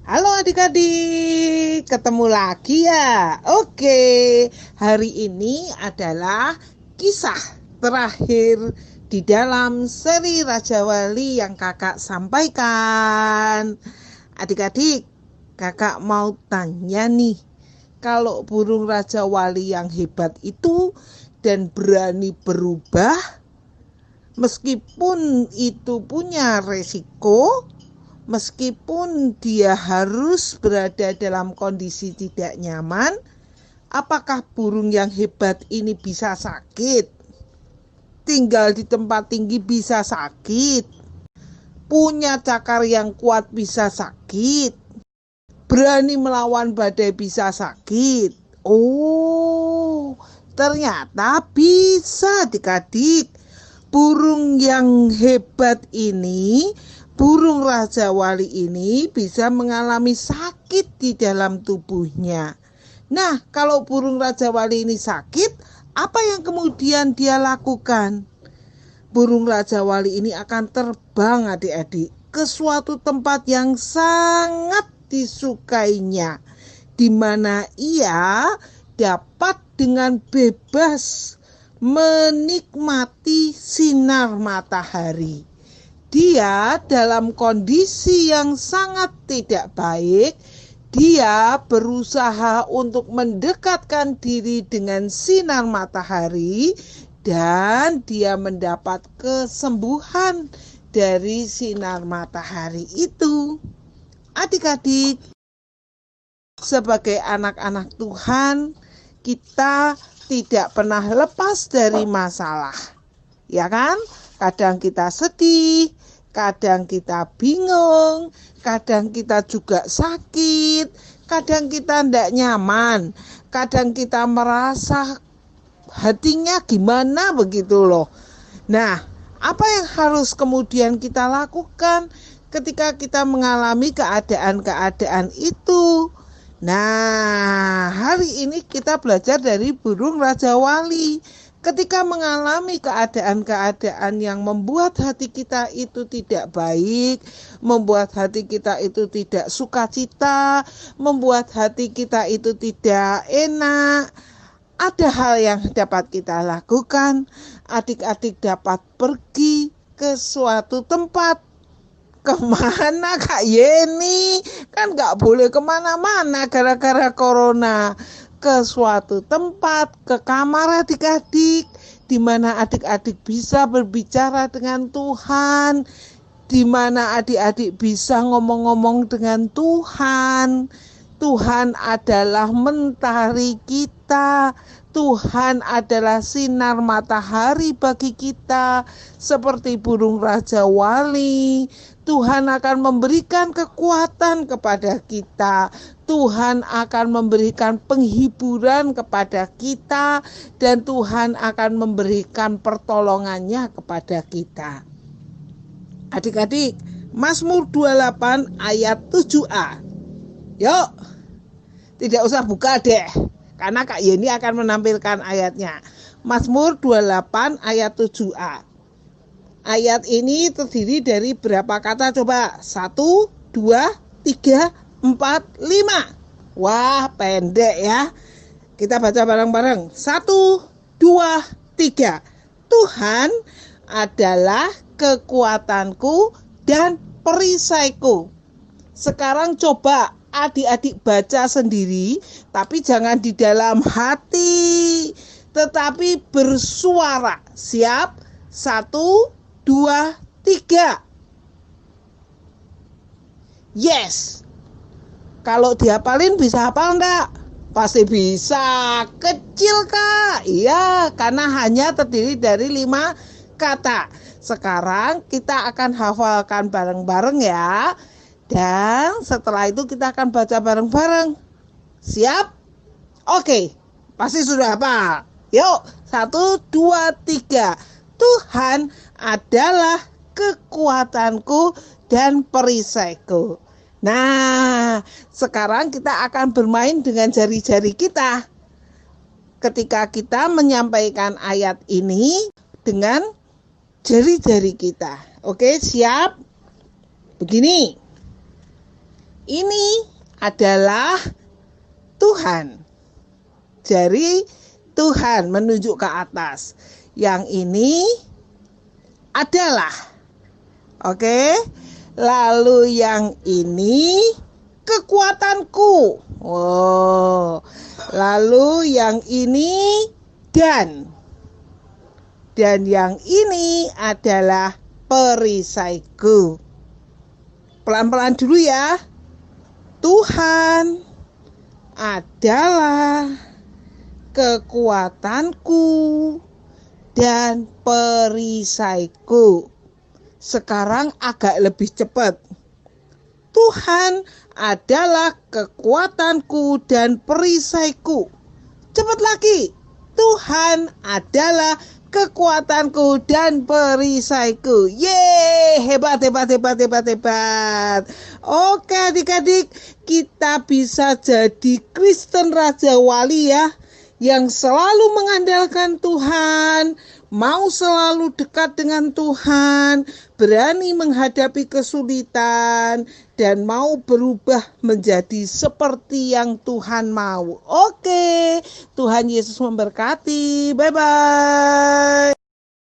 Halo adik-adik, ketemu lagi ya. Oke, hari ini adalah kisah terakhir di dalam seri Raja Wali yang kakak sampaikan. Adik-adik, kakak mau tanya nih, kalau burung Raja Wali yang hebat itu dan berani berubah, meskipun itu punya resiko, meskipun dia harus berada dalam kondisi tidak nyaman, apakah burung yang hebat ini bisa sakit? Tinggal di tempat tinggi bisa sakit. Punya cakar yang kuat bisa sakit. Berani melawan badai bisa sakit. Oh, ternyata bisa adik-adik. Burung yang hebat ini, burung Raja Wali ini bisa mengalami sakit di dalam tubuhnya. Nah, kalau burung Raja Wali ini sakit, apa yang kemudian dia lakukan? Burung Raja Wali ini akan terbang adik-adik ke suatu tempat yang sangat disukainya, di mana ia dapat dengan bebas menikmati sinar matahari. Dia dalam kondisi yang sangat tidak baik. Dia berusaha untuk mendekatkan diri dengan sinar matahari dan dia mendapat kesembuhan dari sinar matahari itu. Adik-adik, sebagai anak-anak Tuhan, kita tidak pernah lepas dari masalah, ya kan? Kadang kita sedih, kadang kita bingung, kadang kita juga sakit, kadang kita tidak nyaman, kadang kita merasa hatinya gimana begitu loh. Nah, apa yang harus kemudian kita lakukan ketika kita mengalami keadaan-keadaan itu? Nah, hari ini kita belajar dari burung Raja Wali. Ketika mengalami keadaan-keadaan yang membuat hati kita itu tidak baik, membuat hati kita itu tidak sukacita, membuat hati kita itu tidak enak, ada hal yang dapat kita lakukan. Adik-adik dapat pergi ke suatu tempat. Kemana Kak Yeni? Kan gak boleh kemana-mana gara-gara corona. Ke suatu tempat, ke kamar adik-adik, di mana adik-adik bisa berbicara dengan Tuhan, di mana adik-adik bisa ngomong-ngomong dengan Tuhan. Tuhan adalah mentari kita. Tuhan adalah sinar matahari bagi kita. Seperti burung Raja Wali, Tuhan akan memberikan kekuatan kepada kita. Tuhan akan memberikan penghiburan kepada kita. Dan Tuhan akan memberikan pertolongannya kepada kita. Adik-adik, Mazmur 28 ayat 7a. Yuk, tidak usah buka deh, karena Kak Yeni akan menampilkan ayatnya. Mazmur 28 ayat 7a. Ayat ini terdiri dari berapa kata coba? 1, 2, 3, 4, 5. Wah, pendek ya. Kita baca bareng-bareng. 1, 2, 3. Tuhan adalah kekuatanku dan perisaiku. Sekarang coba adik-adik baca sendiri, tapi jangan di dalam hati, tetapi bersuara. Siap? 1, 2, 3. Yes. Kalau dihafalin bisa hafal enggak? Pasti bisa. Kecil Kak. Iya, karena hanya terdiri dari 5 kata. Sekarang kita akan hafalkan bareng-bareng ya. Dan setelah itu kita akan baca bareng-bareng. Siap? Oke. Pasti sudah hafal. Yuk, 1, 2, 3. Tuhan adalah kekuatanku dan perisaiku. Nah, sekarang kita akan bermain dengan jari-jari kita. Ketika kita menyampaikan ayat ini dengan jari-jari kita. Oke, siap? Begini. ini adalah Tuhan. Jari Tuhan menunjuk ke atas. Yang ini adalah. Oke. Lalu yang ini kekuatanku. Oh. Lalu yang ini dan yang ini adalah perisaiku. Pelan-pelan dulu ya. Tuhan adalah kekuatanku dan perisaiku. Sekarang agak lebih cepat. Tuhan adalah kekuatanku dan perisaiku. Cepat lagi. Tuhan adalah kekuatanku dan perisaiku. Yeay, hebat. Oke adik-adik, kita bisa jadi Kristen Raja Wali ya, yang selalu mengandalkan Tuhan, mau selalu dekat dengan Tuhan, berani menghadapi kesulitan, dan mau berubah menjadi seperti yang Tuhan mau. Oke, Tuhan Yesus memberkati. Bye-bye.